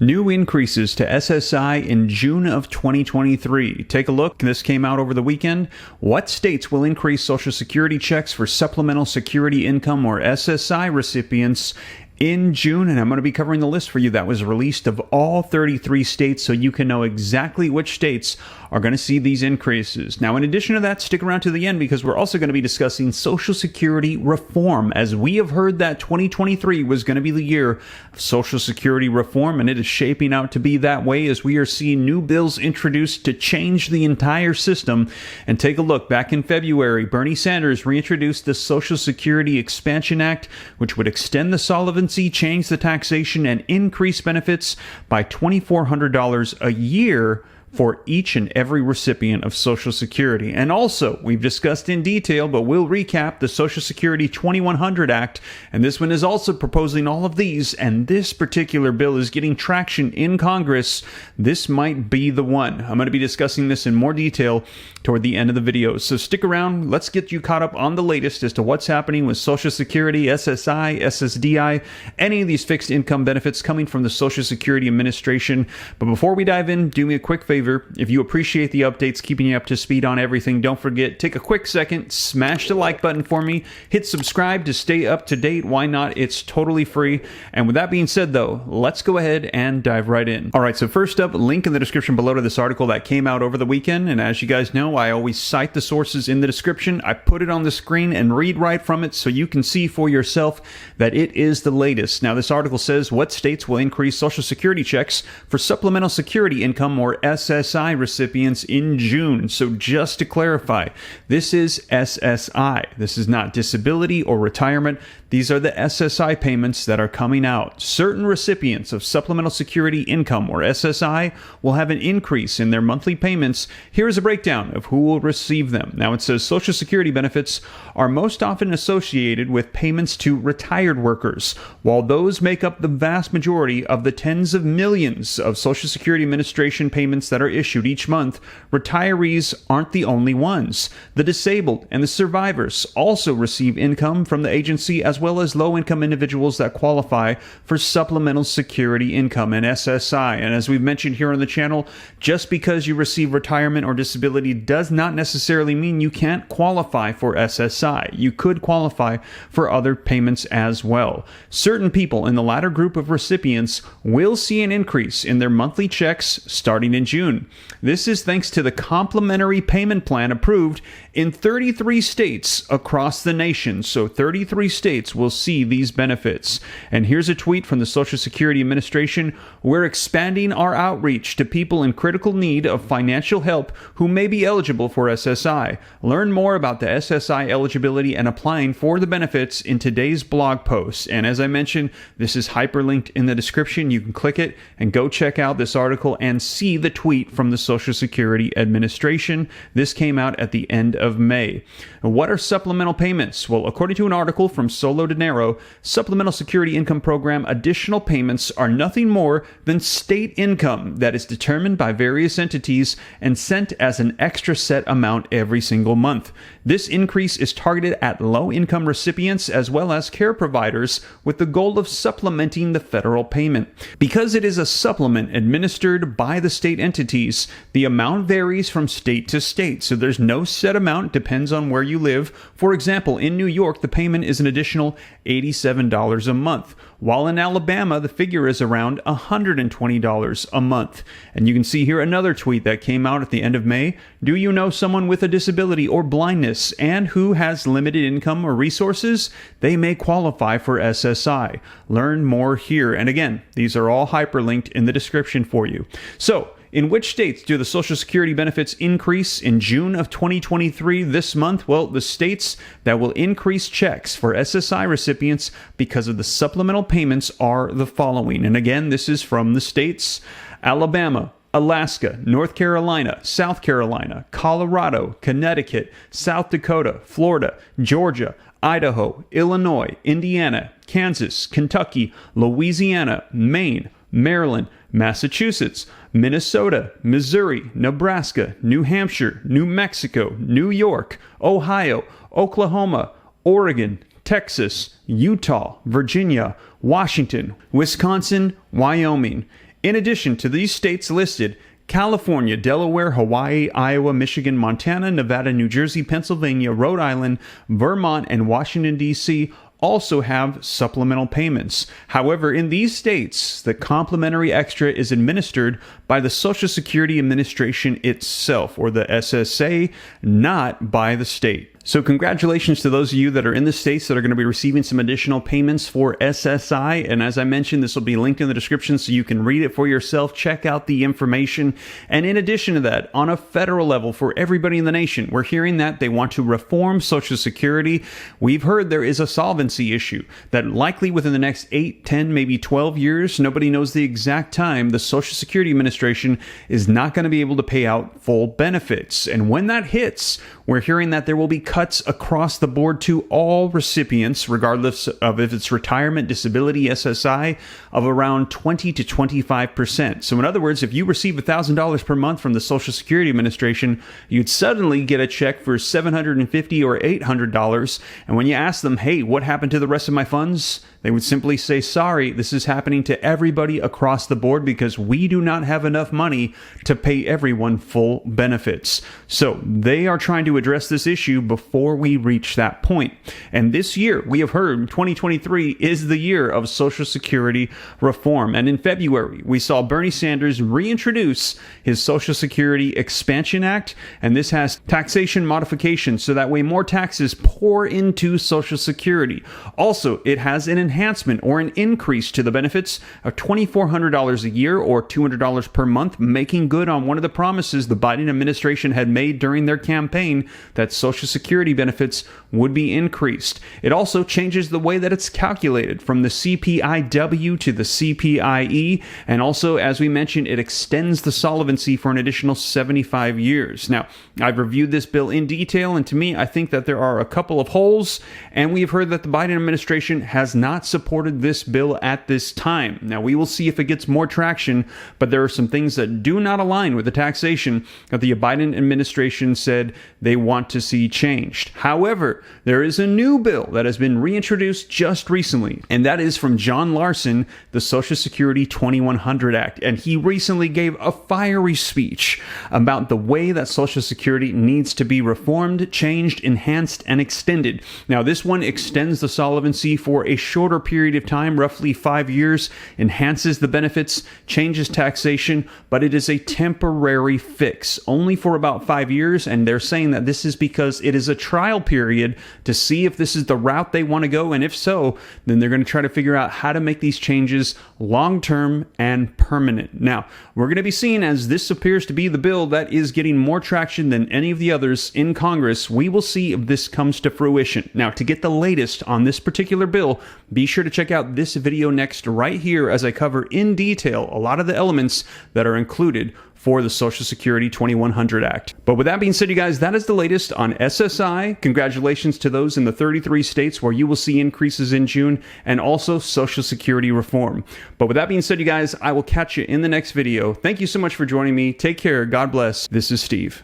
New increases to SSI in June of 2023. Take a look. This came out over the weekend. What states will increase Social Security checks for Supplemental Security Income or SSI recipients in June? And I'm going to be covering the list for you that was released of all 33 states so you can know exactly which states are going to see these increases. Now, in addition to that, stick around to the end because we're also going to be discussing Social Security reform, as we have heard that 2023 was going to be the year of Social Security reform, and it is shaping out to be that way as we are seeing new bills introduced to change the entire system. And take a look. Back in February, Bernie Sanders reintroduced the Social Security Expansion Act, which would extend the solvency, change the taxation, and increase benefits by $2,400 a year for each and every recipient of Social Security. And also, we've discussed in detail, but we'll recap the Social Security 2100 Act, and this one is also proposing all of these, and this particular bill is getting traction in Congress. This might be the one. I'm going to be discussing this in more detail toward the end of the video, so stick around. Let's get you caught up on the latest as to what's happening with Social Security, SSI, SSDI, any of these fixed income benefits coming from the Social Security Administration. But before we dive in, do me a quick favor. If you appreciate the updates, keeping you up to speed on everything, don't forget, take a quick second, smash the like button for me, hit subscribe to stay up to date. Why not? It's totally free. And with that being said, though, let's go ahead and dive right in. All right, so first up, link in the description below to this article that came out over the weekend. And as you guys know, I always cite the sources in the description. I put it on the screen and read right from it so you can see for yourself that it is the latest. Now, this article says what states will increase Social Security checks for Supplemental Security Income or SSI recipients in June. So just to clarify, this is SSI. This is not disability or retirement. These are the SSI payments that are coming out. Certain recipients of Supplemental Security Income or SSI will have an increase in their monthly payments. Here's a breakdown of who will receive them. Now, it says Social Security benefits are most often associated with payments to retired workers. While those make up the vast majority of the tens of millions of Social Security Administration payments that are issued each month, retirees aren't the only ones. The disabled and the survivors also receive income from the agency, as well as low-income individuals that qualify for Supplemental Security Income and SSI. And as we've mentioned here on the channel, just because you receive retirement or disability does not necessarily mean you can't qualify for SSI. You could qualify for other payments as well. Certain people in the latter group of recipients will see an increase in their monthly checks starting in June. This is thanks to the complementary payment plan approved in 33 states across the nation. So 33 states will see these benefits. And here's a tweet from the Social Security Administration. We're expanding our outreach to people in critical need of financial help who may be eligible for SSI. Learn more about the SSI eligibility and applying for the benefits in today's blog post. And as I mentioned, this is hyperlinked in the description. You can click it and go check out this article and see the tweet from the Social Security Administration. This came out at the end of May. What are supplemental payments? Well, according to an article from Solo Dinero, Supplemental Security Income Program additional payments are nothing more than state income that is determined by various entities and sent as an extra set amount every single month. This increase is targeted at low-income recipients as well as care providers with the goal of supplementing the federal payment. Because it is a supplement administered by the state entities, the amount varies from state to state, so there's no set amount, depends on where you live. For example, in New York, the payment is an additional $87 a month, while in Alabama, the figure is around $120 a month. And you can see here another tweet that came out at the end of May. Do you know someone with a disability or blindness and who has limited income or resources? They may qualify for SSI. Learn more here. And again, these are all hyperlinked in the description for you. So, in which states do the Social Security benefits increase in June of 2023 this month? Well, the states that will increase checks for SSI recipients because of the supplemental payments are the following. And again, this is from the states: Alabama, Alaska, North Carolina, South Carolina, Colorado, Connecticut, South Dakota, Florida, Georgia, Idaho, Illinois, Indiana, Kansas, Kentucky, Louisiana, Maine, Maryland, Massachusetts, Minnesota, Missouri, Nebraska, New Hampshire, New Mexico, New York, Ohio, Oklahoma, Oregon, Texas, Utah, Virginia, Washington, Wisconsin, Wyoming, In addition to these states listed, California, Delaware, Hawaii, Iowa, Michigan, Montana, Nevada, New Jersey, Pennsylvania, Rhode Island, Vermont, and Washington, D.C. also have supplemental payments. However, in these states, the complimentary extra is administered by the Social Security Administration itself, or the SSA, not by the state. So congratulations to those of you that are in the states that are going to be receiving some additional payments for SSI. And as I mentioned, this will be linked in the description so you can read it for yourself, check out the information. And in addition to that, on a federal level for everybody in the nation, we're hearing that they want to reform Social Security. We've heard there is a solvency issue that likely within the next 8, 10, maybe 12 years, nobody knows the exact time, the Social Security Administration is not going to be able to pay out full benefits. And when that hits, we're hearing that there will be cuts across the board to all recipients, regardless of if it's retirement, disability, SSI, of around 20 to 25%. So in other words, if you receive $1,000 per month from the Social Security Administration, you'd suddenly get a check for $750 or $800. And when you ask them, hey, what happened to the rest of my funds? They would simply say, sorry, this is happening to everybody across the board because we do not have enough money to pay everyone full benefits. So they are trying to address this issue before we reach that point. And this year, we have heard 2023 is the year of Social Security reform. And in February, we saw Bernie Sanders reintroduce his Social Security Expansion Act. And this has taxation modifications so that way more taxes pour into Social Security. Also, it has an enhancement or an increase to the benefits of $2,400 a year or $200 per month, making good on one of the promises the Biden administration had made during their campaign that Social Security benefits would be increased. It also changes the way that it's calculated from the CPIW to the CPIE, and also, as we mentioned, it extends the solvency for an additional 75 years. Now, I've reviewed this bill in detail, and to me, I think that there are a couple of holes, and we've heard that the Biden administration has not supported this bill at this time. Now, we will see if it gets more traction, but there are some things that do not align with the taxation that the Biden administration said they want to see changed. However, there is a new bill that has been reintroduced just recently, and that is from John Larson, the Social Security 2100 Act. And he recently gave a fiery speech about the way that Social Security needs to be reformed, changed, enhanced, and extended. Now, this one extends the solvency for a shorter period of time, roughly 5 years, enhances the benefits, changes taxation, but it is a temporary fix, only for about 5 years. And they're saying that this is because it is a trial period to see if this is the route they want to go. And if so, then they're going to try to figure out how to make these changes long-term and permanent. Now, we're going to be seeing, as this appears to be the bill that is getting more traction than any of the others in Congress, we will see if this comes to fruition. Now, to get the latest on this particular bill, be sure to check out this video next right here as I cover in detail a lot of the elements that are included for the Social Security 2100 Act. But with that being said, you guys, that is the latest on SSI. Congratulations to those in the 33 states where you will see increases in June, and also Social Security reform. But with that being said, you guys, I will catch you in the next video. Thank you so much for joining me. Take care. God bless. This is Steve.